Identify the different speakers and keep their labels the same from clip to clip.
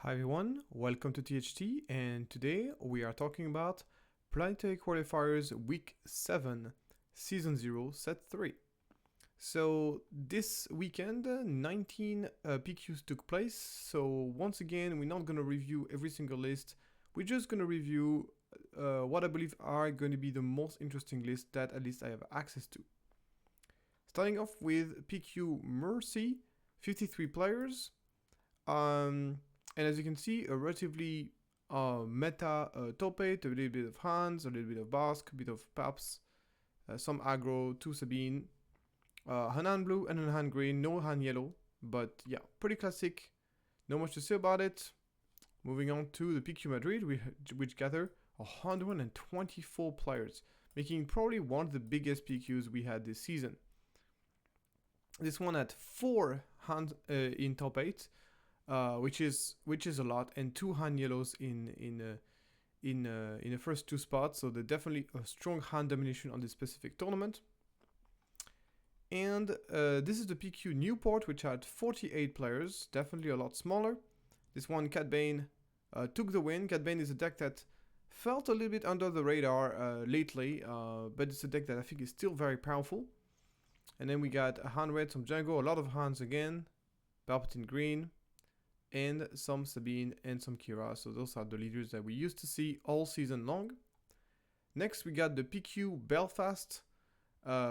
Speaker 1: Hi everyone, welcome to THT, and today we are talking about Planetary Qualifiers Week 7, Season 0, Set 3. So this weekend, 19 PQs took place, so once again, we're not going to review every single list, we're just going to review what I believe are going to be the most interesting lists that at least I have access to. Starting off with PQ Mercy, 53 players. And as you can see, a relatively meta Topate, a little bit of Hans, a little bit of Basque, a bit of Paps, some aggro, 2 Sabine, Han blue and Han green, no Han yellow, but yeah, pretty classic, not much to say about it. Moving on to the PQ Madrid, which gather 124 players, making probably one of the biggest PQs we had this season. This one had 4 Hans in top 8, which is a lot, and 2 Han yellows in the first 2 spots, so there's definitely a strong Han domination on this specific tournament. And this is the PQ Newport, which had 48 players, definitely a lot smaller. This one, Cat Bane, took the win. Cat Bane is a deck that felt a little bit under the radar lately, but it's a deck that I think is still very powerful. And then we got a Han Red, some Django, a lot of Hans again, Palpatine Green, and some Sabine and some Kira. So those are the leaders that we used to see all season long. Next we got the PQ Belfast,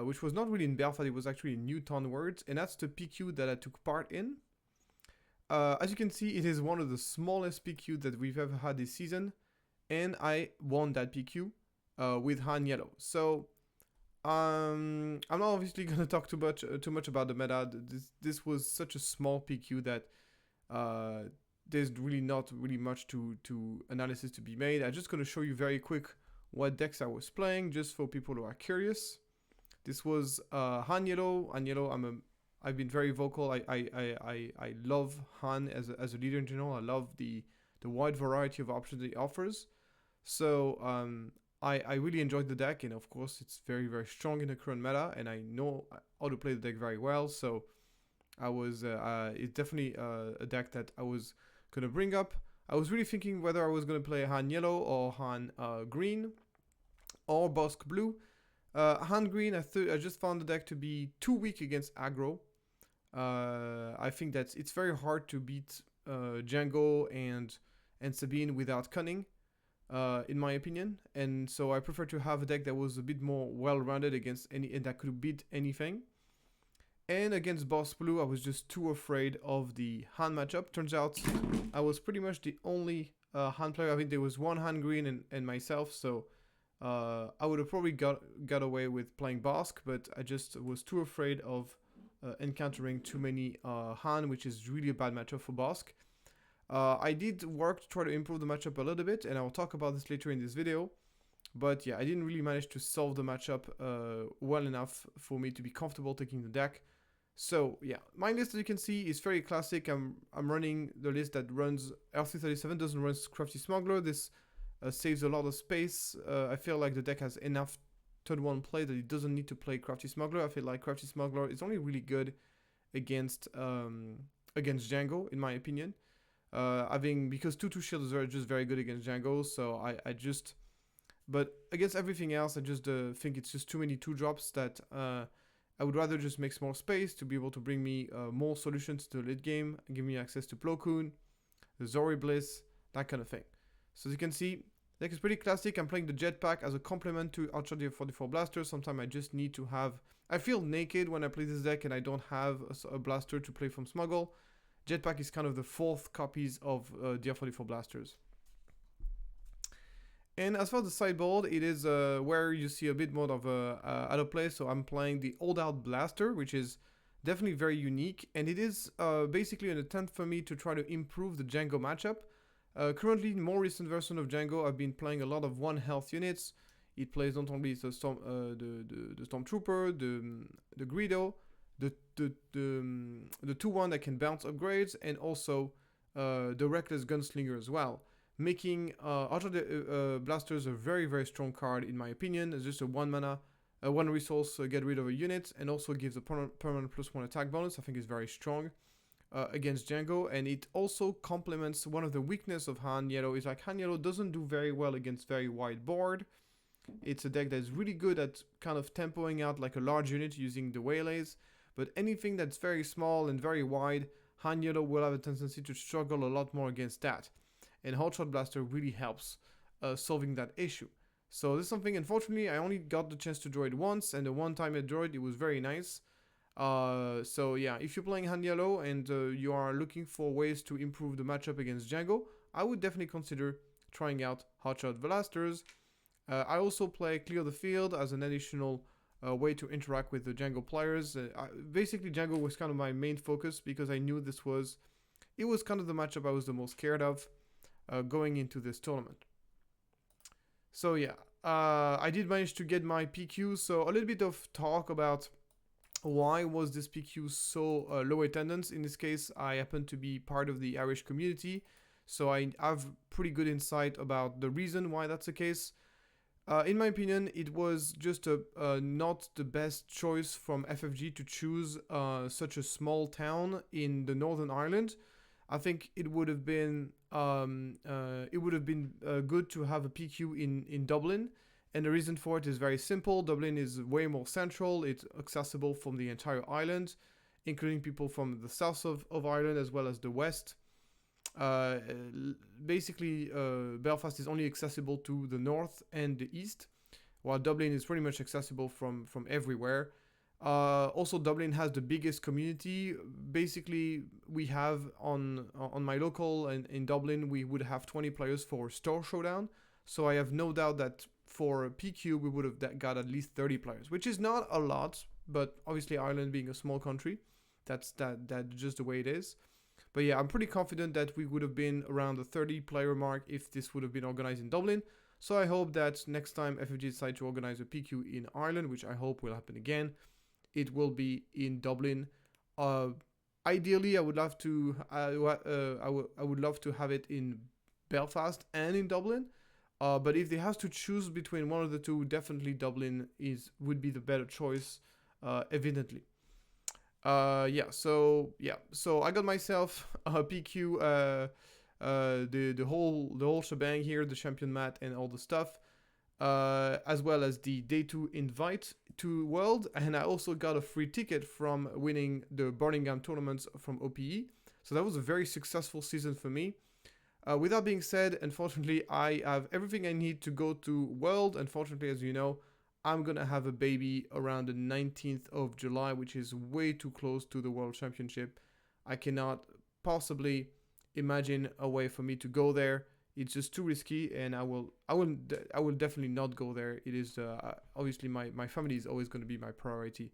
Speaker 1: which was not really in Belfast, it was actually in Newton Words, and that's the PQ that I took part in. As you can see, it is one of the smallest PQ that we've ever had this season, and I won that PQ with Han Yellow. So I'm not obviously going to talk too much about the meta. This was such a small PQ that there's really not really much to analysis to be made. I'm just going to show you very quick what decks I was playing, just for people who are curious. This was Han Yellow. I've been very vocal. I love Han as a leader in general. I love the wide variety of options that he offers. So I really enjoyed the deck, and of course it's very, very strong in the current meta, and I know how to play the deck very well. So it's definitely a deck that I was gonna bring up. I was really thinking whether I was gonna play Han Yellow or Han Green or Bosque Blue. Han Green, I just found the deck to be too weak against aggro. I think that it's very hard to beat Django and Sabine without cunning, in my opinion. And so I prefer to have a deck that was a bit more well-rounded and that could beat anything. And against Boss Blue, I was just too afraid of the Han matchup. Turns out I was pretty much the only Han player. I think there was one Han Green and myself, so I would have probably got away with playing Bosque, but I just was too afraid of encountering too many Han, which is really a bad matchup for Bosque. I did work to try to improve the matchup a little bit, and I'll talk about this later in this video. But yeah, I didn't really manage to solve the matchup well enough for me to be comfortable taking the deck. So yeah, my list, as you can see, is very classic. I'm running the list that runs L337, doesn't run Crafty Smuggler. This saves a lot of space. I feel like the deck has enough turn 1 play that it doesn't need to play Crafty Smuggler. I feel like Crafty Smuggler is only really good against Django, in my opinion. Because 2/2 shields are just very good against Django, so but against everything else, I just think it's just too many 2-drops that I would rather just make more space to be able to bring me more solutions to the late game, give me access to Plo Koon, the Zori Bliss, that kind of thing. So as you can see, the deck is pretty classic. I'm playing the Jetpack as a complement to Ultra 44 Blaster. Sometimes I just need to have... I feel naked when I play this deck and I don't have a blaster to play from Smuggle. Jetpack is kind of the 4th copies of DR44 Blasters. And as far as the sideboard, it is where you see a bit more of out of play. So I'm playing the Old Out Blaster, which is definitely very unique. And it is basically an attempt for me to try to improve the Django matchup. Currently, in more recent version of Django, I've been playing a lot of 1 health units. It plays not only the Stormtrooper, the Greedo, the 2/1 that can bounce upgrades, and also the Reckless Gunslinger as well, making Ultra Blasters a very, very strong card in my opinion. It's just a 1 mana, 1 resource, get rid of a unit, and also gives a permanent +1 attack bonus. I think it's very strong. against Django, and it also complements one of the weaknesses of Han Yellow. Is like Han Yellow doesn't do very well against very wide board. It's a deck that's really good at kind of tempoing out like a large unit using the waylays, but anything that's very small and very wide, Han Yellow will have a tendency to struggle a lot more against that. And Hotshot Blaster really helps solving that issue. So this is something, unfortunately, I only got the chance to draw it once, and the one time I drew it, it was very nice. So yeah, if you're playing Han Yellow and you are looking for ways to improve the matchup against Django, I would definitely consider trying out Hotshot Blasters. I also play Clear the Field as an additional way to interact with the Django players. Basically, Django was kind of my main focus because I knew it was kind of the matchup I was the most scared of going into this tournament. So yeah, I did manage to get my PQ, so a little bit of talk about why was this PQ so low attendance. In this case, I happen to be part of the Irish community, so I have pretty good insight about the reason why that's the case. In my opinion, it was just not the best choice from FFG to choose such a small town in the Northern Ireland. I think it would have been good to have a PQ in Dublin, and the reason for it is very simple. Dublin is way more central. It's accessible from the entire island, including people from the south of Ireland as well as the west. Basically, Belfast is only accessible to the north and the east, while Dublin is pretty much accessible from everywhere. Also, Dublin has the biggest community. Basically, we have on my local and in Dublin, we would have 20 players for Store Showdown. So I have no doubt that for PQ, we would have got at least 30 players, which is not a lot, but obviously Ireland being a small country, that's just the way it is. But yeah, I'm pretty confident that we would have been around the 30 player mark if this would have been organized in Dublin. So I hope that next time FFG decide to organize a PQ in Ireland, which I hope will happen again, it will be in Dublin. Ideally, I would love to. I would love to have it in Belfast and in Dublin. But if they have to choose between one of the two, definitely Dublin would be the better choice, evidently. So I got myself a PQ, the whole shebang here, the champion mat and all the stuff, as well as the day 2 invite to World, and I also got a free ticket from winning the Birmingham tournaments from OPE. So that was a very successful season for me. With that being said, unfortunately, I have everything I need to go to World. Unfortunately, as you know, I'm gonna have a baby around the 19th of July, which is way too close to the World Championship. I cannot possibly imagine a way for me to go there. It's just too risky, and I will definitely not go there. It is obviously my family is always going to be my priority,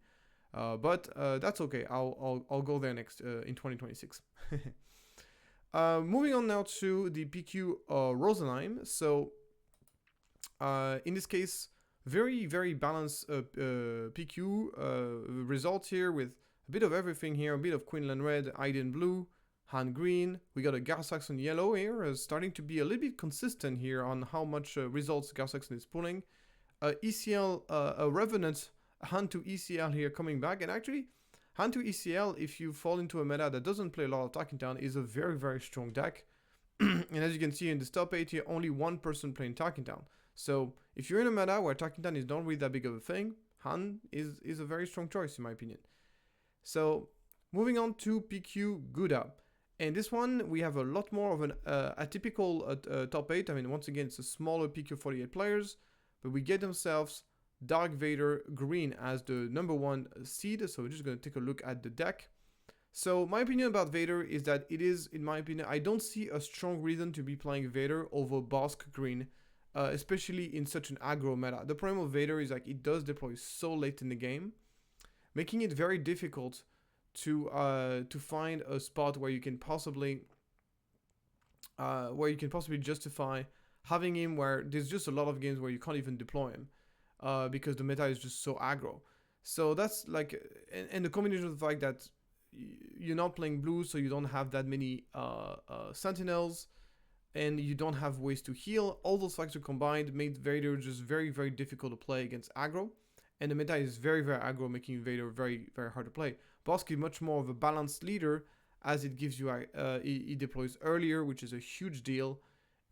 Speaker 1: but that's okay. I'll go there next in 2026. Moving on now to the PQ Rosenheim. So in this case, very balanced PQ results here with a bit of everything here, a bit of Queenland Red, Iden Blue, Han Green. We got a Gar-Saxon Yellow here, starting to be a little bit consistent here on how much results Gar-Saxon is pulling. ECL, a Revenant, Han to ECL here coming back, and actually Han to ECL, if you fall into a meta that doesn't play a lot of Talking Town, is a very strong deck. And as you can see in this top 8 here, only one person playing Talking Town. So if you're in a meta where Talking Town is not really that big of a thing, Han is a very strong choice in my opinion. So moving on to PQ Gouda. And this one, we have a lot more of an atypical top 8. I mean, once again, it's a smaller PQ 48 players, but we get themselves Dark Vader Green as the number 1 seed. So we're just going to take a look at the deck. So my opinion about Vader is that it is, in my opinion, I don't see a strong reason to be playing Vader over Bosk Green, especially in such an aggro meta. The problem with Vader is like it does deploy so late in the game, making it very difficult to find a spot where you can possibly justify having him, where there's just a lot of games where you can't even deploy him because the meta is just so aggro. So that's like, and the combination of the fact that you're not playing blue, so you don't have that many sentinels, and you don't have ways to heal. All those factors combined made Vader just very difficult to play against aggro. And the meta is very aggro, making Vader very hard to play. Bosk is much more of a balanced leader, as it gives you it deploys earlier, which is a huge deal.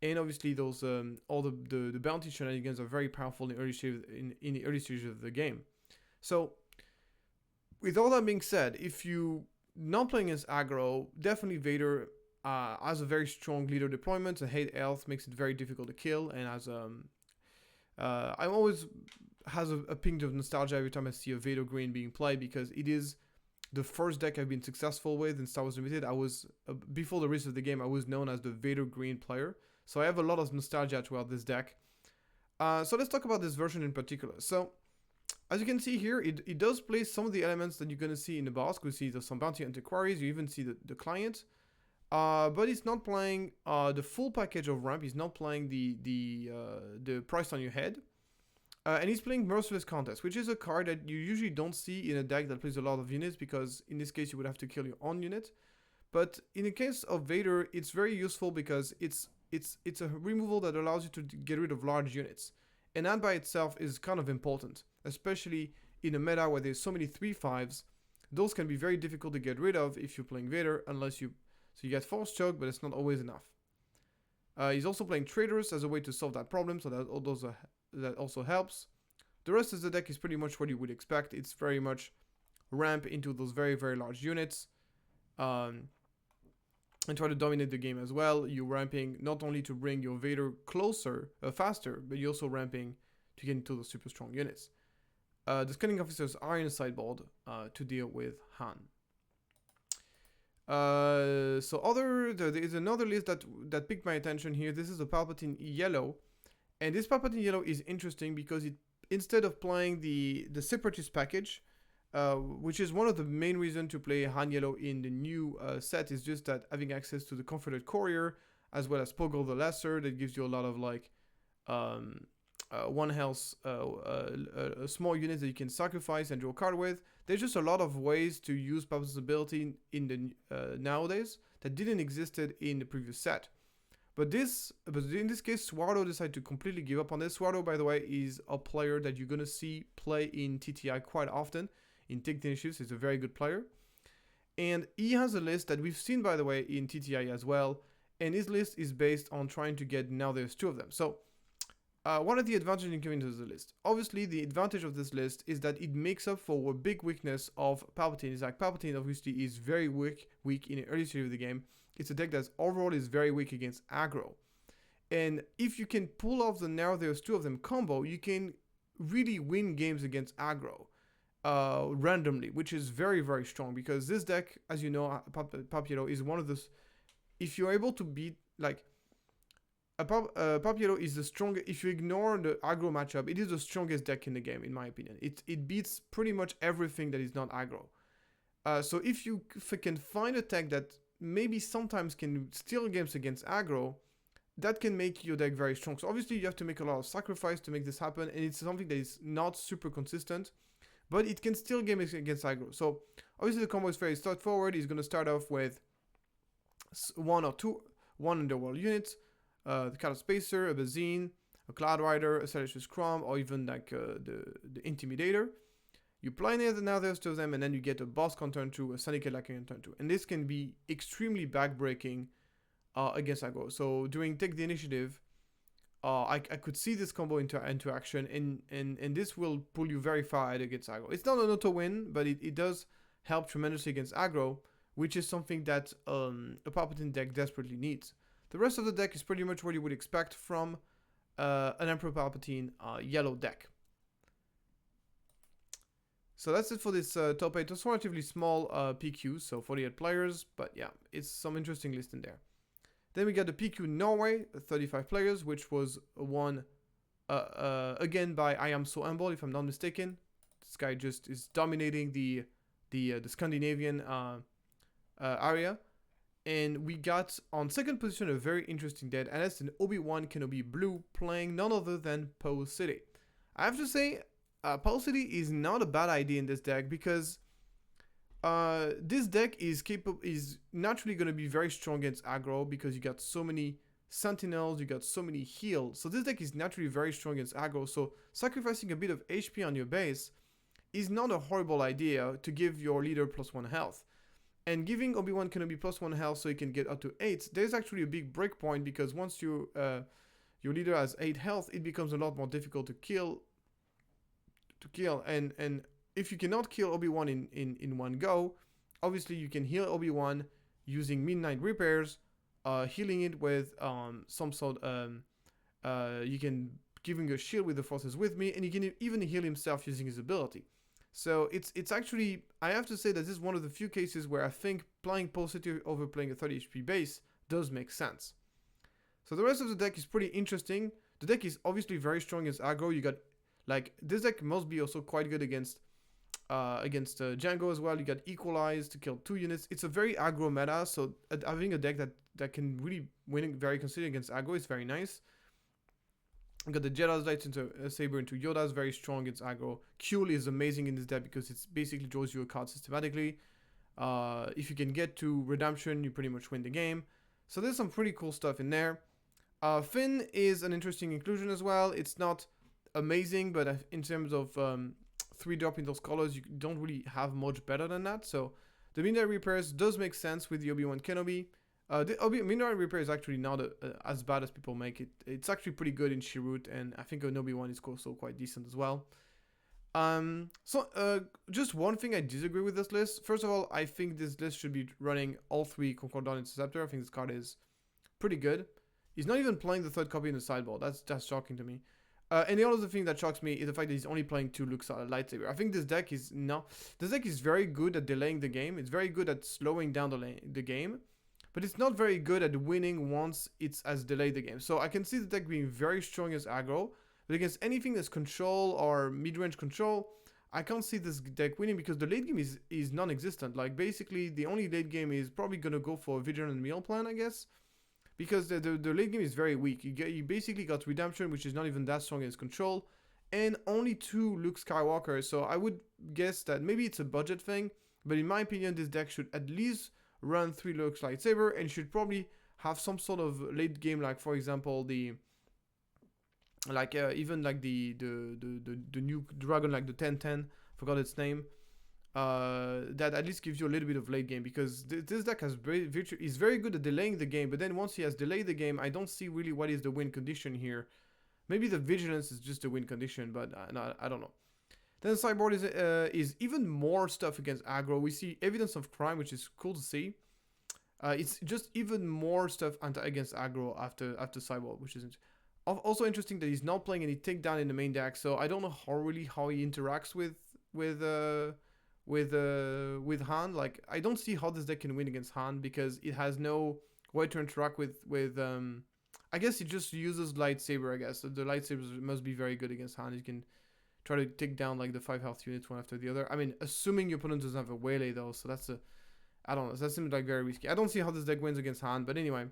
Speaker 1: And obviously those all the bounty shenanigans are very powerful in the early stages of the game. So with all that being said, if you not playing as aggro, definitely Vader has a very strong leader deployment. A hate health makes it very difficult to kill, and has I always has a ping of nostalgia every time I see a Vader green being played, because it is the first deck I've been successful with in Star Wars Limited. I was before the release of the game, I was known as the Vader green player, so I have a lot of nostalgia throughout this deck. So let's talk about this version in particular. So as you can see here, it does play some of the elements that you're going to see in the boss. You see there's some bounty antiquaries, you even see the client. But it's not playing the full package of ramp. He's not playing the price on your head. And he's playing Merciless Contest, which is a card that you usually don't see in a deck that plays a lot of units, because in this case you would have to kill your own unit. But in the case of Vader, it's very useful because it's a removal that allows you to get rid of large units. And that by itself is kind of important, especially in a meta where there's so many 3/5s. Those can be very difficult to get rid of if you're playing Vader, unless you... So you get Force Choke, but it's not always enough. He's also playing Traders as a way to solve that problem, so that also helps. The rest of the deck is pretty much what you would expect. It's very much ramp into those very, very large units. And try to dominate the game as well. You're ramping not only to bring your Vader closer, faster, but you're also ramping to get into those super strong units. The Scanning Officers are in the sideboard to deal with Han. There is another list that piqued my attention here. This is a Palpatine Yellow. And this Palpatine Yellow is interesting because instead of playing the Separatist package, which is one of the main reasons to play Han Yellow in the new set, is just that having access to the Confederate Courier, as well as Poggle the Lesser, that gives you a lot of like one health, small units that you can sacrifice and draw a card with. There's just a lot of ways to use Palpatine's ability in the nowadays that didn't existed in the previous set. But in this case, Swardo decided to completely give up on this. Swardo, by the way, is a player that you're gonna see play in TTI quite often. In Take the Initiatives, he's a very good player. And he has a list that we've seen, by the way, in TTI as well. And his list is based on trying to get, now there's 2 of them. So, what are the advantages in giving to the list? Obviously, the advantage of this list is that it makes up for a big weakness of Palpatine. It's like Palpatine obviously is very weak in the early stage of the game. It's a deck that overall is very weak against aggro. And if you can pull off the now there's 2 of them combo, you can really win games against aggro randomly, which is very, very strong, because this deck, as you know, Papiero is one of those... If you're able to beat, like... Papiero is the strongest... If you ignore the aggro matchup, it is the strongest deck in the game, in my opinion. It beats pretty much everything that is not aggro. So if you can find a tech that maybe sometimes can steal games against aggro, that can make your deck very strong. So obviously you have to make a lot of sacrifice to make this happen, and it's something that is not super consistent, but it can steal games against aggro. So obviously the combo is very straightforward. He's going to start off with 1 Underworld unit, the Cloud Spacer, a Bazine, a Cloud Rider, a Salicious Crom, or even like the Intimidator. You play now there's 2 of them, and then you get a boss on turn 2, a Syndicate Lackey on turn 2. And this can be extremely backbreaking against aggro. So during Take the Initiative, I could see this combo into action, and this will pull you very far ahead against aggro. It's not an auto win, but it does help tremendously against aggro, which is something that a Palpatine deck desperately needs. The rest of the deck is pretty much what you would expect from an Emperor Palpatine yellow deck. So that's it for this top 8. It's relatively small PQ, so 48 players, but yeah, it's some interesting list in there. Then we got the PQ Norway, 35 players, which was won again by I Am So Humble, if I'm not mistaken. This guy just is dominating the Scandinavian area. And we got on second position a very interesting deck, and that's an Obi-Wan Kenobi Blue playing none other than Poe City. I have to say, Poe City is not a bad idea in this deck, because this deck is naturally going to be very strong against aggro, because you got so many sentinels, you got so many heals. So this deck is naturally very strong against aggro. So sacrificing a bit of HP on your base is not a horrible idea to give your leader +1 health. and giving Obi-Wan Kenobi +1 health so he can get up to 8, there's actually a big break point, because once you your leader has 8 health, it becomes a lot more difficult to kill. And if you cannot kill Obi-Wan in one go, obviously you can heal Obi-Wan using Midnight Repairs, healing it with some sort you can give him a shield with the Forces with me, and he can even heal himself using his ability. So it's actually, I have to say that this is one of the few cases where I think playing positive over playing a 30 HP base does make sense. So the rest of the deck is pretty interesting. The deck is obviously very strong against aggro. You got, like, this deck must be also quite good against Django as well. You got Equalize to kill 2 units. It's a very aggro meta, so having a deck that can really win very consistently against aggro is very nice. You got the Jedi's Lights into Saber into Yoda's, very strong against aggro. Kuel is amazing in this deck because it basically draws you a card systematically. If you can get to Redemption, you pretty much win the game. So there's some pretty cool stuff in there. Finn is an interesting inclusion as well. It's not amazing, but in terms of 3-drop in those colors, you don't really have much better than that. So the Midnight Repairs does make sense with the Obi-Wan Kenobi. The Midnight Repair is actually not as bad as people make it. It's actually pretty good in Chirrut, and I think an Obi-Wan is also quite decent as well. Just one thing I disagree with this list. First of all, I think this list should be running all 3 Concordant Interceptor. I think this card is pretty good. He's not even playing the 3rd copy in the sideboard. That's shocking to me. And the other thing that shocks me is the fact that he's only playing 2 Luke's lightsaber. I think this deck is very good at delaying the game. It's very good at slowing down the game, but it's not very good at winning once it has delayed the game. So I can see the deck being very strong as aggro, but against anything that's control or mid-range control, I can't see this deck winning because the late game is non-existent. Like, basically, the only late game is probably going to go for a Vigilant Meal Plan, I guess, because the late game is very weak. You basically got Redemption, which is not even that strong against control, and only 2 Luke Skywalker. So I would guess that maybe it's a budget thing, but in my opinion, this deck should at least run 3 Luke's lightsaber, and should probably have some sort of late game, like, for example, the new dragon, like the 1010, forgot its name, that at least gives you a little bit of late game, because this deck is very good at delaying the game, but then once he has delayed the game, I don't see really what is the win condition here. Maybe the Vigilance is just a win condition, but I don't know. Then the sideboard is even more stuff against aggro. We see Evidence of Crime, which is cool to see. It's just even more stuff against aggro after sideboard, which is also interesting that he's not playing any takedown in the main deck. So I don't know how he interacts with Han. Like, I don't see how this deck can win against Han, because it has no way to interact with I guess he just uses lightsaber. I guess so the lightsabers must be very good against Han. You can try to take down like the 5 health units one after the other. I mean, assuming your opponent doesn't have a waylay though, so I don't know. That seems like very risky. I don't see how this deck wins against Han, but anyway,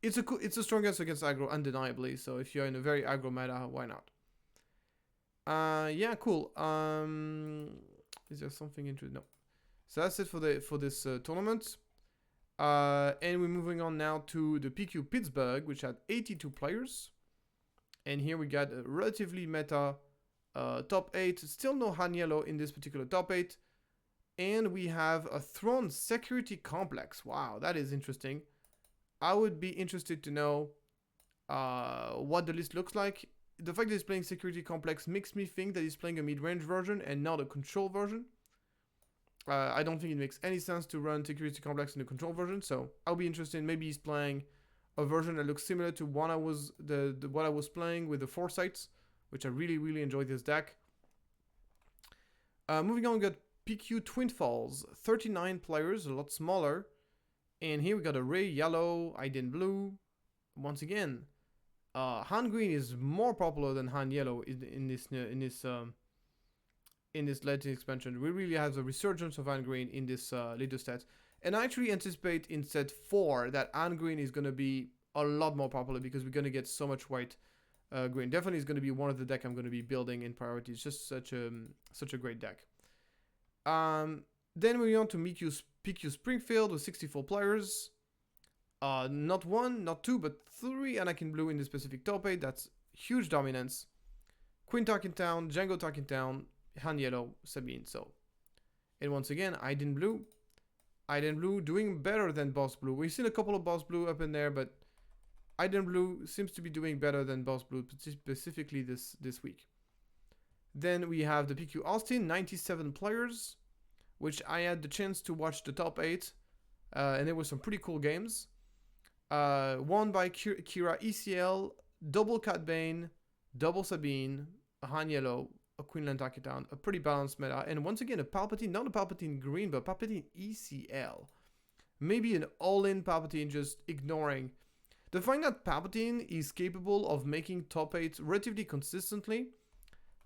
Speaker 1: it's a strong against aggro, undeniably. So if you're in a very aggro meta, why not? Yeah, cool. Is there something interesting? No. So that's it for this tournament. And we're moving on now to the PQ Pittsburgh, which had 82 players. And here we got a relatively meta top 8. Still no Han Yellow in this particular top 8. And we have a Throne Security Complex. Wow, that is interesting. I would be interested to know what the list looks like. The fact that he's playing Security Complex makes me think that he's playing a mid-range version and not a control version. I don't think it makes any sense to run Security Complex in the control version, so I'll be interested. Maybe he's playing a version that looks similar to what I was playing with the Foresights, which I really enjoyed this deck. Moving on, we got PQ Twin Falls, 39 players, a lot smaller. And here we got a Ray Yellow, Iden Blue. Once again, Han Green is more popular than Han Yellow in this latest expansion. We really have a resurgence of Han Green in this latest set. And I actually anticipate in set 4 that Han Green is going to be a lot more popular, because we're going to get so much white green. Definitely is going to be one of the deck I'm going to be building in priority. It's just such a great deck. Then we on to PQ Springfield with 64 players. Not 1, not 2, but 3 Anakin Blue in the specific top 8. That's huge dominance. Queen Tarkintown, Django Tarkintown, Han Yellow, Sabine. So, and once again, Iden Blue, Iden Blue doing better than Boss Blue. We've seen a couple of Boss Blue up in there, but Iden Blue seems to be doing better than Boss Blue, specifically this week. Then we have the PQ Austin, 97 players, which I had the chance to watch the top 8, and there were some pretty cool games. Won by Kira ECL, double Cat Bane, double Sabine, a Han Yellow, a Queenland Takedown, a pretty balanced meta, and once again a Palpatine, not a Palpatine green, but Palpatine ECL. Maybe an all-in Palpatine, just ignoring. The fact that Palpatine is capable of making top 8 relatively consistently,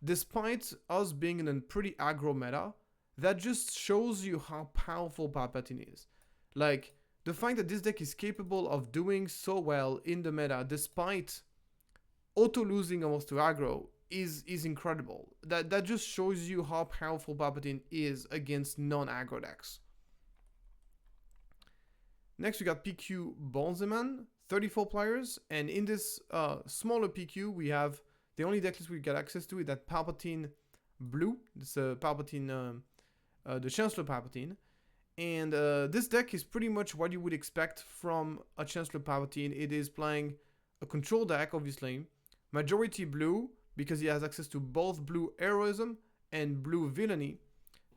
Speaker 1: despite us being in a pretty aggro meta, that just shows you how powerful Palpatine is. Like, the fact that this deck is capable of doing so well in the meta, despite auto-losing almost to aggro, is incredible. That just shows you how powerful Palpatine is against non-aggro decks. Next we got PQ Bozeman, 34 players, and in this smaller PQ we have the only deck list we get access to is that Palpatine Blue. This Palpatine, the Chancellor Palpatine. And this deck is pretty much what you would expect from a Chancellor Palpatine. It is playing a control deck, obviously. Majority blue, because he has access to both blue heroism and blue villainy.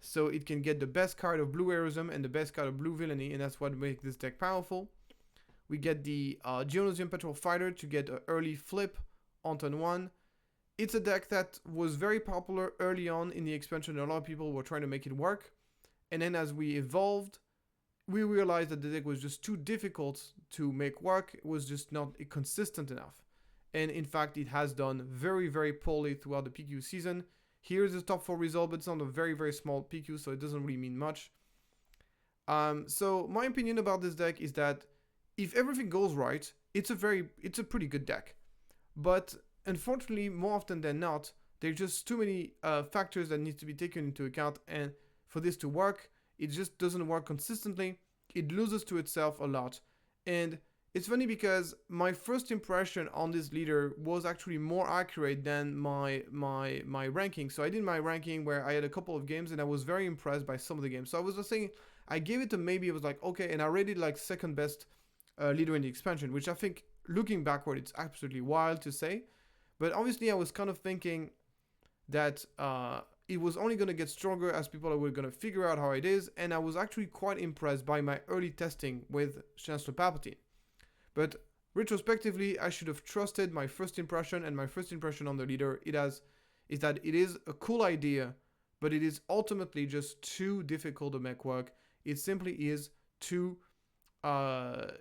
Speaker 1: So it can get the best card of blue heroism and the best card of blue villainy, and that's what makes this deck powerful. We get the Geonosian Patrol Fighter to get an early flip on turn 1. It's a deck that was very popular early on in the expansion. A lot of people were trying to make it work. And then as we evolved, we realized that the deck was just too difficult to make work. It was just not consistent enough. And in fact, it has done very, very poorly throughout the PQ season. Here's the top 4 result, but it's on a very, very small PQ, so it doesn't really mean much. So my opinion about this deck is that if everything goes right, it's a pretty good deck. But unfortunately, more often than not, there's just too many factors that need to be taken into account, and for this to work, it just doesn't work consistently. It loses to itself a lot. And it's funny because my first impression on this leader was actually more accurate than my ranking. So I did my ranking where I had a couple of games and I was very impressed by some of the games. So I was just saying, I gave it a maybe. It was like, okay, and I rated like second best leader in the expansion, which I think looking backward, it's absolutely wild to say. But obviously I was kind of thinking that it was only going to get stronger as people were going to figure out how it is, and I was actually quite impressed by my early testing with Chancellor Palpatine. But retrospectively, I should have trusted my first impression, and my first impression on the leader is that it is a cool idea, but it is ultimately just too difficult to make work. It simply is too fiddly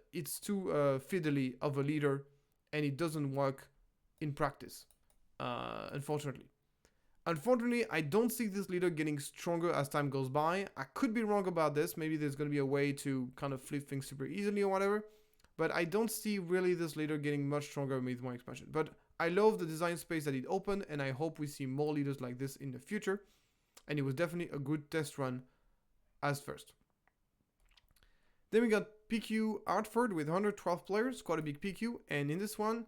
Speaker 1: of a leader, and it doesn't work in practice, unfortunately. Unfortunately, I don't see this leader getting stronger as time goes by. I could be wrong about this. Maybe there's going to be a way to kind of flip things super easily or whatever. But I don't see really this leader getting much stronger with more expansion. But I love the design space that it opened, and I hope we see more leaders like this in the future. And it was definitely a good test run as first. Then we got PQ Hartford with 112 players, quite a big PQ. And in this one,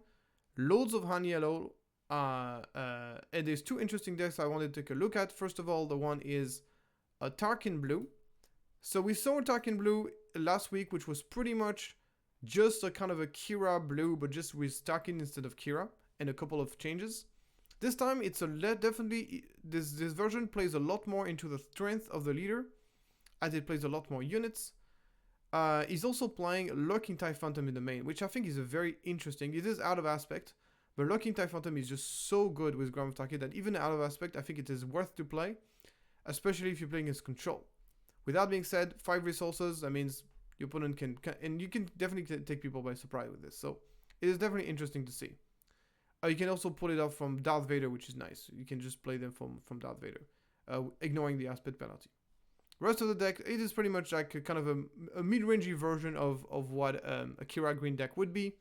Speaker 1: loads of Han Yellow. And there's 2 interesting decks I wanted to take a look at. First of all, the one is a Tarkin Blue. So we saw Tarkin Blue last week, which was pretty much just a kind of a Kira Blue, but just with Tarkin instead of Kira, and a couple of changes. This time, it's definitely this version plays a lot more into the strength of the leader, as it plays a lot more units. He's also playing Lurking TIE Phantom in the main, which I think is a very interesting. It is out of aspect. But Lurking TIE Phantom is just so good with Ground Target that even out of aspect, I think it is worth to play, especially if you're playing as control. With that being said, 5 resources, that means your opponent can and you can definitely take people by surprise with this. So it is definitely interesting to see. You can also pull it off from Darth Vader, which is nice. You can just play them from Darth Vader, ignoring the aspect penalty. Rest of the deck, it is pretty much like a kind of a mid-rangey version of what a Kira Green deck would be.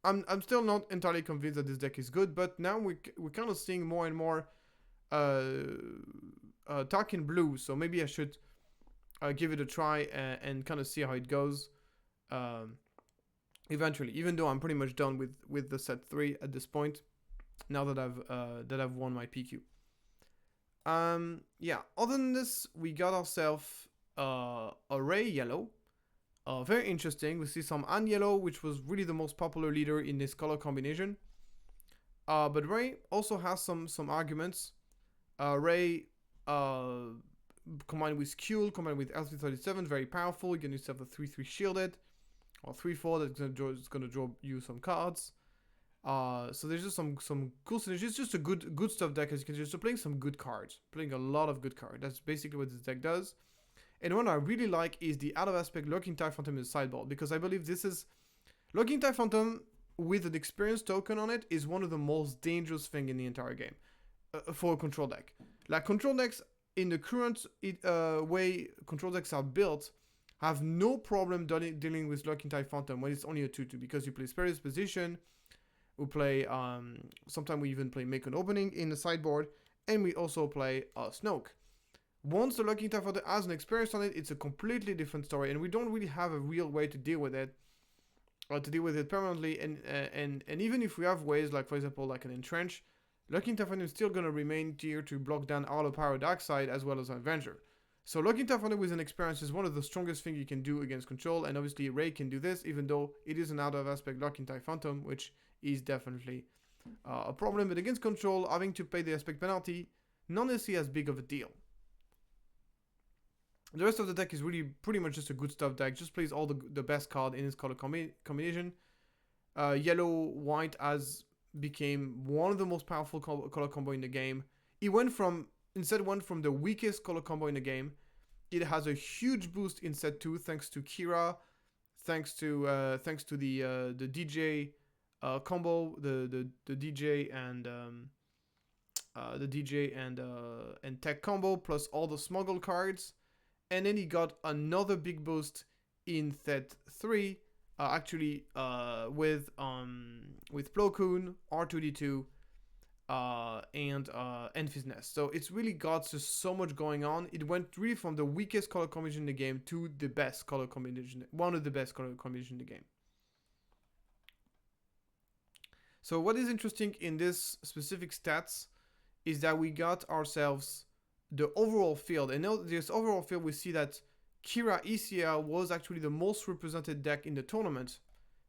Speaker 1: I'm still not entirely convinced that this deck is good, but now we're kind of seeing more and more Tarkin Blue, so maybe I should give it a try and kind of see how it goes eventually, even though I'm pretty much done with the set 3 at this point, now that I've won my PQ. Yeah, other than this, we got ourselves Ray yellow. Very interesting. We see some An yellow, which was really the most popular leader in this color combination. But Ray also has some arguments. Ray combined with Kuel, combined with L337, very powerful. You can use the 3-3 shielded, or 3-4 that's gonna draw you some cards. So there's just some cool synergy. It's just a good stuff deck, as you can see. So playing some good cards, playing a lot of good cards. That's basically what this deck does. And one I really like is the out of aspect Lurking TIE Phantom in the sideboard, because I believe this is Lurking TIE Phantom with an experience token on it is one of the most dangerous thing in the entire game for a control deck. Like control decks in the current way control decks are built have no problem dealing with Lurking TIE Phantom when it's only a 2/2, because you play Spirit's Position. We play, sometimes we even play Make an Opening in the sideboard, and we also play Snoke. Once the Lurking TIE Phantom has an experience on it, it's a completely different story, and we don't really have a real way to deal with it, or to deal with it permanently, and even if we have ways, like for example, like an Entrench, Lurking TIE Phantom is still going to remain here to block down all the Power Dark Side as well as an Avenger. So Lurking TIE Phantom with an experience is one of the strongest things you can do against control, and obviously Ray can do this, even though it is an out of aspect Lurking TIE Phantom, which is definitely a problem. But against control, having to pay the aspect penalty, not necessarily as big of a deal. The rest of the deck is really pretty much just a good stuff deck. Just plays all the best card in its color combination. Yellow-white has became one of the most powerful color combo in the game. It went from the weakest color combo in the game. It has a huge boost in set 2 thanks to Kira, thanks to the DJ combo, the DJ and tech combo, plus all the smuggle cards. And then he got another big boost in set 3, with Plo Koon, R2D2, and Fizz. So it's really got just so much going on. It went really from the weakest color combination in the game to the best color combination, one of the best color combinations in the game. So what is interesting in this specific stats is that we got ourselves the overall field. And now this overall field, we see that Kira ECL was actually the most represented deck in the tournament,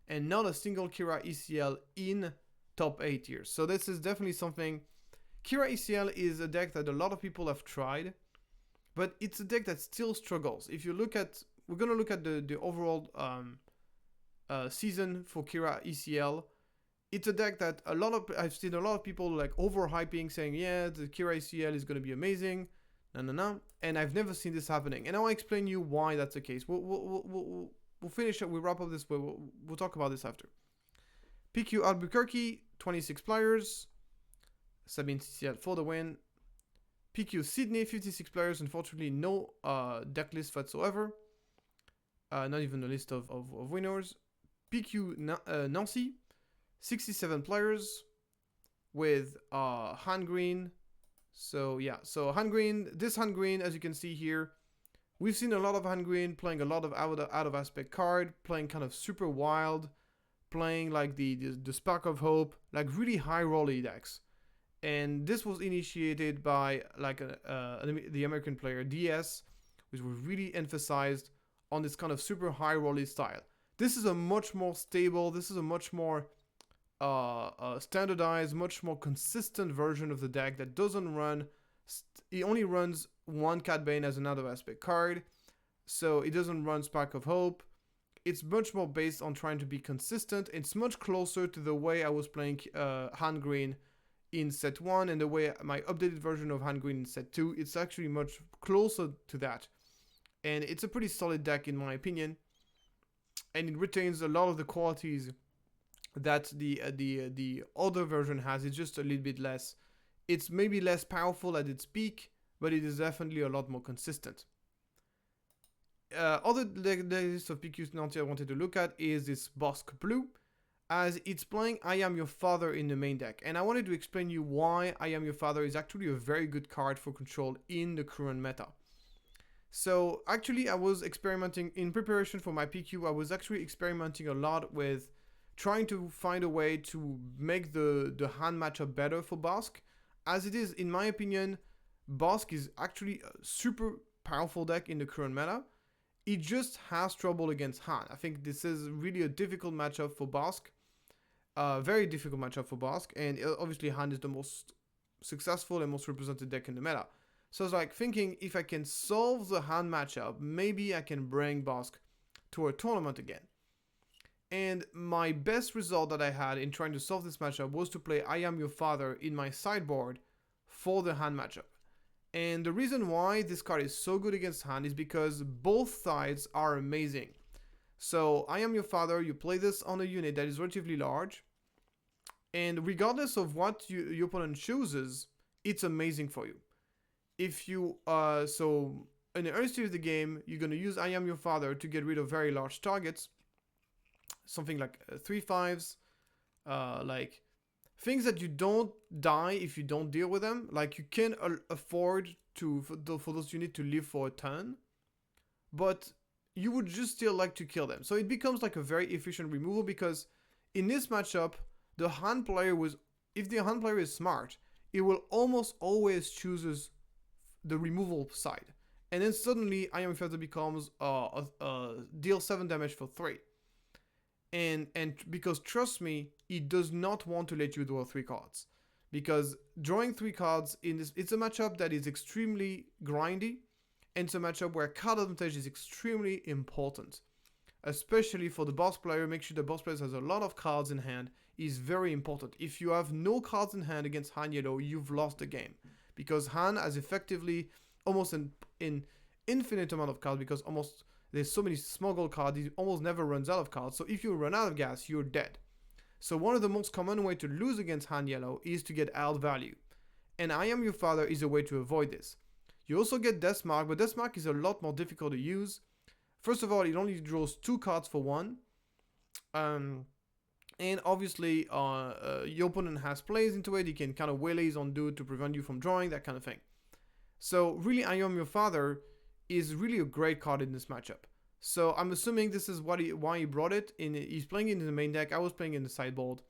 Speaker 1: and not a single Kira ECL in top 8 years. So this is definitely something. Kira ECL is a deck that a lot of people have tried, but it's a deck that still struggles. If you look at, we're going to look at the overall season for Kira ECL. It's a deck that I've seen a lot of people like overhyping, saying, yeah, the Kira ECL is going to be amazing. No. And I've never seen this happening. And I'll explain you why that's the case. We'll finish it. We'll wrap up this. We'll talk about this after. PQ Albuquerque, 26 players. Sabine CCL for the win. PQ Sydney, 56 players. Unfortunately, no deck list whatsoever. Not even a list of winners. PQ Nancy, 67 players with hand green. So yeah, so hand green, as you can see here, we've seen a lot of hand green playing a lot of out of aspect card, playing kind of super wild, playing like the Spark of Hope, like really high rolly decks. And this was initiated by like the American player DS, which was really emphasized on this kind of super high rolly style. This is a much more stable, this is a much more standardized, much more consistent version of the deck that doesn't run. It only runs one Cat Bane as an out of aspect card, so it doesn't run Spark of Hope. It's much more based on trying to be consistent. It's much closer to the way I was playing hand green in set 1 and the way my updated version of hand green in set 2. It's actually much closer to that, and it's a pretty solid deck in my opinion, and it retains a lot of the qualities that the other version has. It's just a little bit less. It's maybe less powerful at its peak, but it is definitely a lot more consistent. Other list of PQs Nantes I wanted to look at is this Bosque Blue, as it's playing I Am Your Father in the main deck. And I wanted to explain you why I Am Your Father is actually a very good card for control in the current meta. So actually I was experimenting in preparation for my PQ. I was actually experimenting a lot with trying to find a way to make the hand matchup better for Bosque. As it is, in my opinion, Bosque is actually super powerful deck in the current meta. It just has trouble against Han. I think this is really a difficult matchup for Bosk. Very difficult matchup for Bosk. And obviously Han is the most successful and most represented deck in the meta. So I was like thinking, if I can solve the Han matchup, maybe I can bring Bosk to a tournament again. And my best result that I had in trying to solve this matchup was to play I Am Your Father in my sideboard for the Han matchup. And the reason why this card is so good against Han is because both sides are amazing. So I Am Your Father, you play this on a unit that is relatively large, and regardless of what your opponent chooses, it's amazing for you. If you, so in the early stage of the game, you're going to use I Am Your Father to get rid of very large targets, something like 3/5s, like things that you don't die if you don't deal with them. Like you can afford to for those units to live for a turn, but you would just still like to kill them. So it becomes like a very efficient removal, because in this matchup, the Han player if the Han player is smart, it will almost always chooses the removal side. And then suddenly I Am Your Father becomes deal 7 damage for 3. And because trust me, he does not want to let you draw 3 cards. Because drawing 3 cards in this, it's a matchup that is extremely grindy, and it's a matchup where card advantage is extremely important. Especially for the boss player, make sure the boss player has a lot of cards in hand is very important. If you have no cards in hand against Han Yellow, you've lost the game. Because Han has effectively almost an infinite amount of cards, because there's so many smuggle cards, he almost never runs out of cards. So if you run out of gas, you're dead. So one of the most common way to lose against Han Yellow is to get out value. And I Am Your Father is a way to avoid this. You also get Deathmark, but Deathmark is a lot more difficult to use. First of all, it only draws 2 cards for 1. And obviously, your opponent has plays into it. He can kind of waylays on dude to prevent you from drawing, that kind of thing. So really, I Am Your Father is really a great card in this matchup. So I'm assuming this is why he brought it. He's playing it in the main deck. I was playing in the sideboard.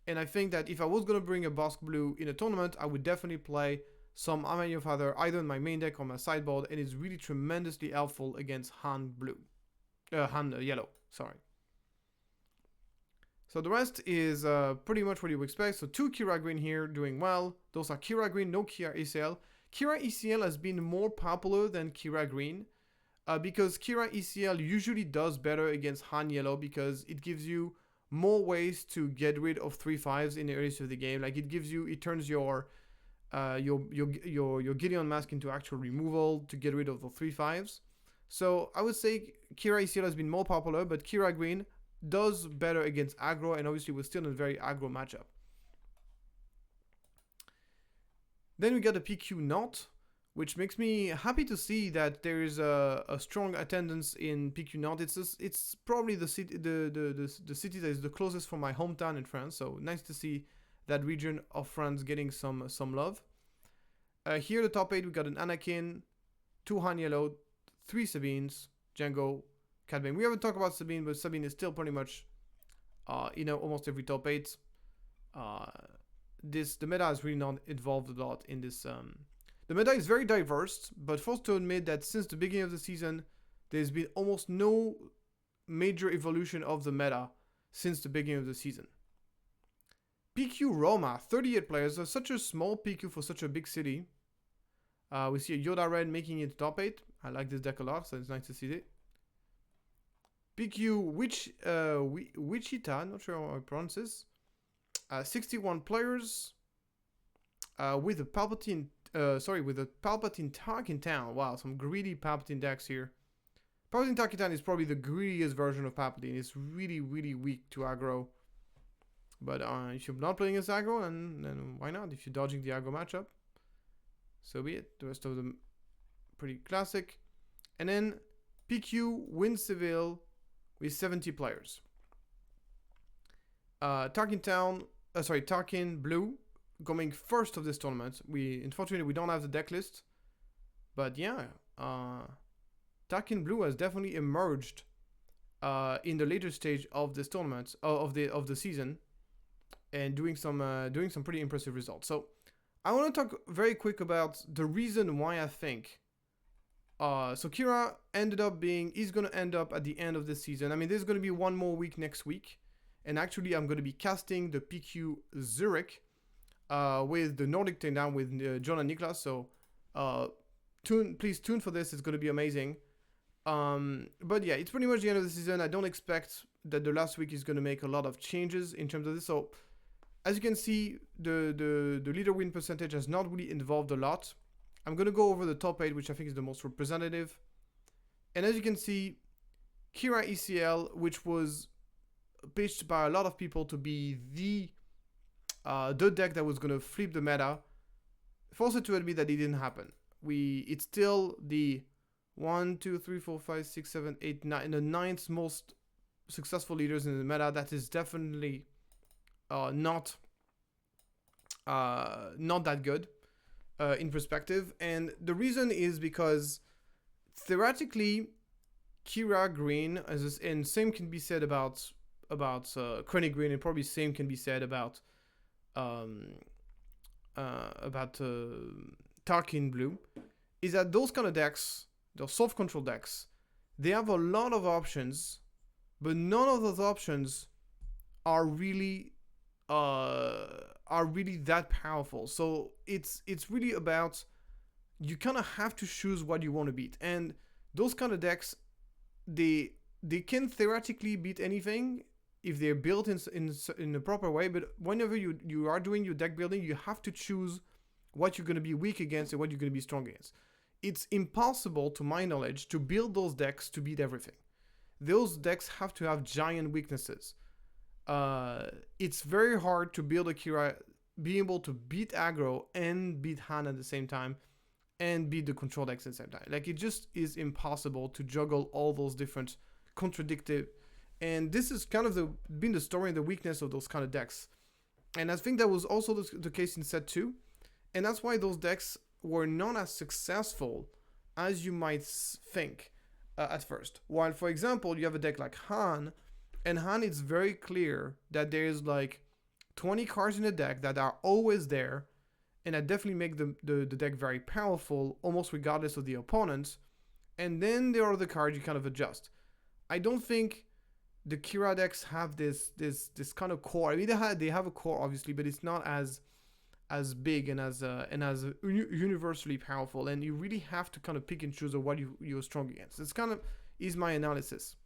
Speaker 1: And I think that if I was going to bring a Bosk Blue in a tournament, I would definitely play some I Am Your Father either in my main deck or my sideboard. And it's really tremendously helpful against Han Yellow. Sorry. So the rest is pretty much what you expect. So 2 Kira Green here doing well. Those are Kira Green, no Kira ECL. Kira ECL has been more popular than Kira Green because Kira ECL usually does better against Han Yellow because it gives you more ways to get rid of 3/5s in the early stage of the game. Like it turns your Gideon Mask into actual removal to get rid of the 3/5s. So I would say Kira ECL has been more popular, but Kira Green does better against aggro, and obviously we're still in a very aggro matchup. Then we got a PQ Nantes, which makes me happy to see that there is a strong attendance in PQ Nantes. It's probably the city that is the closest from my hometown in France, so nice to see that region of France getting some love. Here the top 8 we got an Anakin, 2 Han Yellow, 3 Sabines, Django, Cat Bane. We haven't talked about Sabine, but Sabine is still pretty much almost every top 8. The meta has really not evolved a lot in this. The meta is very diverse, but forced to admit that since the beginning of the season, there's been almost no major evolution of the meta since the beginning of the season. PQ Roma, 38 players. That's such a small PQ for such a big city. We see a Yoda Red making it top 8. I like this deck a lot, so it's nice to see it. PQ Wichita, not sure how I pronounce this. 61 players with a Palpatine Tarkin Town. Wow, some greedy Palpatine decks here. Palpatine Tarkin Town is probably the greediest version of Palpatine. It's really, really weak to aggro. But if you're not playing as aggro, then why not? If you're dodging the aggro matchup, so be it. The rest of them pretty classic. And then PQ Win Seville with 70 players. Tarkin Blue coming first of this tournament. Unfortunately we don't have the deck list, but yeah, Tarkin Blue has definitely emerged in the later stage of this tournament of the season, and doing some pretty impressive results. So I want to talk very quick about the reason why I think So Kira he's going to end up at the end of the season. I mean, there's going to be one more week next week. And actually, I'm going to be casting the PQ Zurich with the Nordic takedown with John and Niklas. So please tune for this. It's going to be amazing. But yeah, it's pretty much the end of the season. I don't expect that the last week is going to make a lot of changes in terms of this. So as you can see, the leader win percentage has not really evolved a lot. I'm going to go over the top 8, which I think is the most representative. And as you can see, Kira ECL, which was pitched by a lot of people to be the deck that was going to flip the meta, forced it to admit that it didn't happen. It's still the 1, 2, 3, 4, 5, 6, 7, 8, 9, the 9th most successful leaders in the meta. That is definitely not that good. In perspective, and the reason is because theoretically Kira Green, and same can be said about Krennic Green, and probably same can be said about Tarkin Blue, is that those kind of decks, those soft control decks, they have a lot of options, but none of those options are really that powerful. So it's really about, you kind of have to choose what you want to beat, and those kind of decks, they can theoretically beat anything if they're built in the proper way. But whenever you are doing your deck building, you have to choose what you're going to be weak against and what you're going to be strong against. It's impossible, to my knowledge, to build those decks to beat everything. Those decks have to have giant weaknesses. It's very hard to build a Kira, be able to beat aggro and beat Han at the same time, and beat the control decks at the same time. Like, it just is impossible to juggle all those different contradictive, and this is kind of been the story and the weakness of those kind of decks. And I think that was also the case in set 2, and that's why those decks were not as successful as you might think at first. While, for example, you have a deck like Han, and Han, it's very clear that there's like 20 cards in the deck that are always there, and that definitely make the deck very powerful, almost regardless of the opponents. And then there are the cards you kind of adjust. I don't think the Kira decks have this kind of core. I mean, they have a core, obviously, but it's not as big and as universally powerful. And you really have to kind of pick and choose of what you're strong against. This kind of is my analysis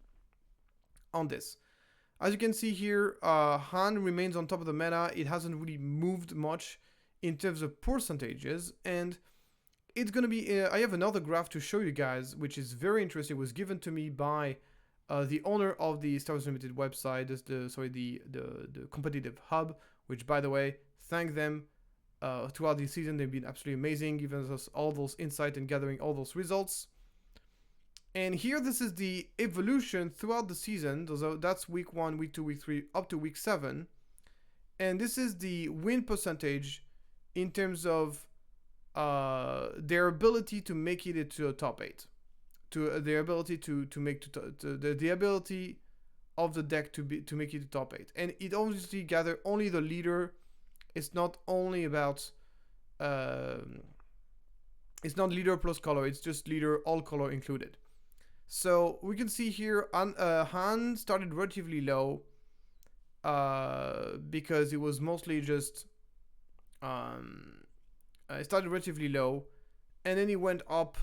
Speaker 1: on this. As you can see here, Han remains on top of the meta. It hasn't really moved much in terms of percentages, and it's going to be, I have another graph to show you guys, which is very interesting. It was given to me by the owner of the Star Wars Limited website, the competitive hub, which, by the way, thank them throughout the season. They've been absolutely amazing, giving us all those insight and gathering all those results. And here, this is the evolution throughout the season. That's week 1, week 2, week 3, up to week 7. And this is the win percentage in terms of their ability to make it into a top 8. To their ability to make the ability of the deck to make it a top 8. And it obviously gather only the leader. It's not only about it's not leader plus color. It's just leader, all color included. So we can see here, Han started relatively low because it was mostly just it started relatively low, and then he went up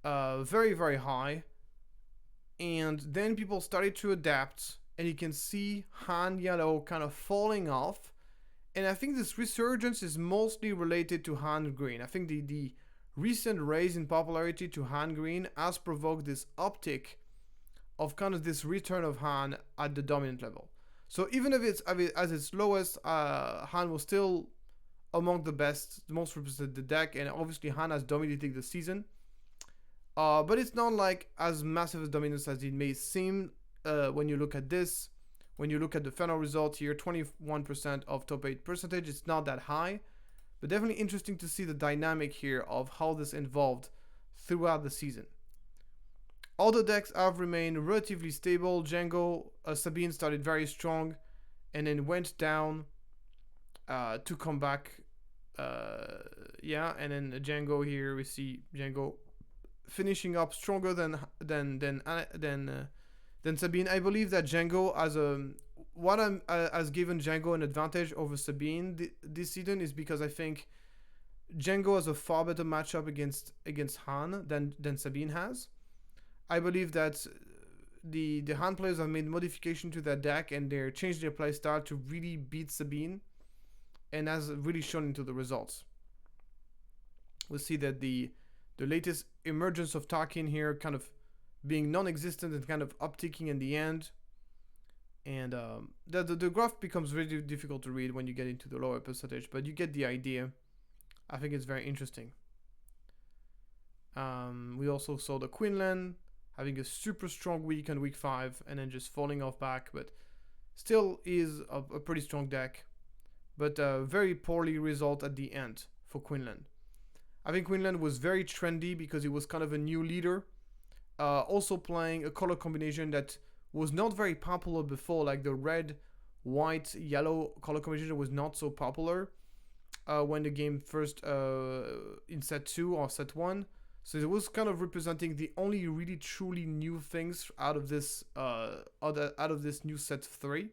Speaker 1: very, very high, and then people started to adapt, and you can see Han yellow kind of falling off. And I think this resurgence is mostly related to Han green. I think the recent rise in popularity to Han green has provoked this uptick of kind of this return of Han at the dominant level. So even if it's at its lowest, Han was still among the best, the most represented deck, and obviously Han has dominated the season. But it's not like as massive a dominance as it may seem when you look at this. When you look at the final result here, 21% of top 8 percentage, it's not that high. But definitely interesting to see the dynamic here of how this evolved throughout the season. All the decks have remained relatively stable. Django, Sabine started very strong and then went down to come back. And then Django here, we see Django finishing up stronger than Sabine. I believe that Django has given Django an advantage over Sabine this season is because I think Django has a far better matchup against Han than Sabine has. I believe that the Han players have made modification to their deck and they're changed their playstyle to really beat Sabine, and has really shown into the results. We'll see that the latest emergence of Tarkin here kind of being non-existent and kind of upticking in the end. And the graph becomes really difficult to read when you get into the lower percentage, but you get the idea. I think it's very interesting. We also saw the Quinlan having a super strong week on week 5 and then just falling off back, but still is a pretty strong deck. But very poorly result at the end for Quinlan. I think Quinlan was very trendy because he was kind of a new leader. Also playing a color combination that was not very popular before, like the red, white, yellow color combination was not so popular when the game first in set 2 or set 1. So it was kind of representing the only really truly new things out of this new set 3.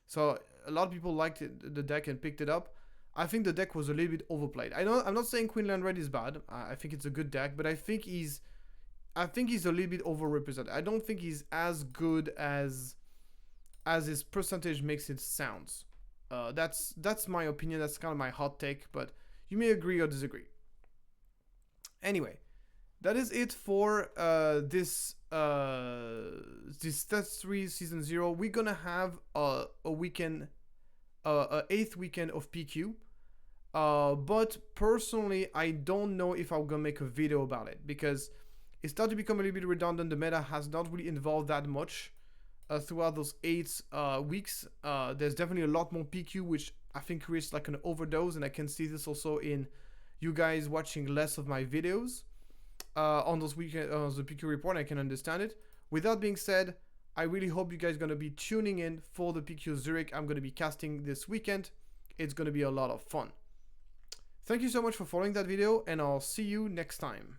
Speaker 1: So a lot of people liked the deck and picked it up. I think the deck was a little bit overplayed. I'm not saying Quinlan Red is bad. I think it's a good deck, but I think he's a little bit overrepresented. I don't think he's as good as his percentage makes it sounds. That's my opinion. That's kind of my hot take, but you may agree or disagree. Anyway, that is it for this Stats 3 Season 0. We're gonna have a weekend, 8th weekend of PQ. But personally, I don't know if I'm gonna make a video about it because it started to become a little bit redundant. The meta has not really evolved that much throughout those 8 weeks. There's definitely a lot more PQ, which I think creates like an overdose, and I can see this also in you guys watching less of my videos on those weekend the PQ report. I can understand it. With that being said, I really hope you guys are going to be tuning in for the PQ Zurich. I'm going to be casting this weekend. It's going to be a lot of fun. Thank you so much for following that video, and I'll see you next time.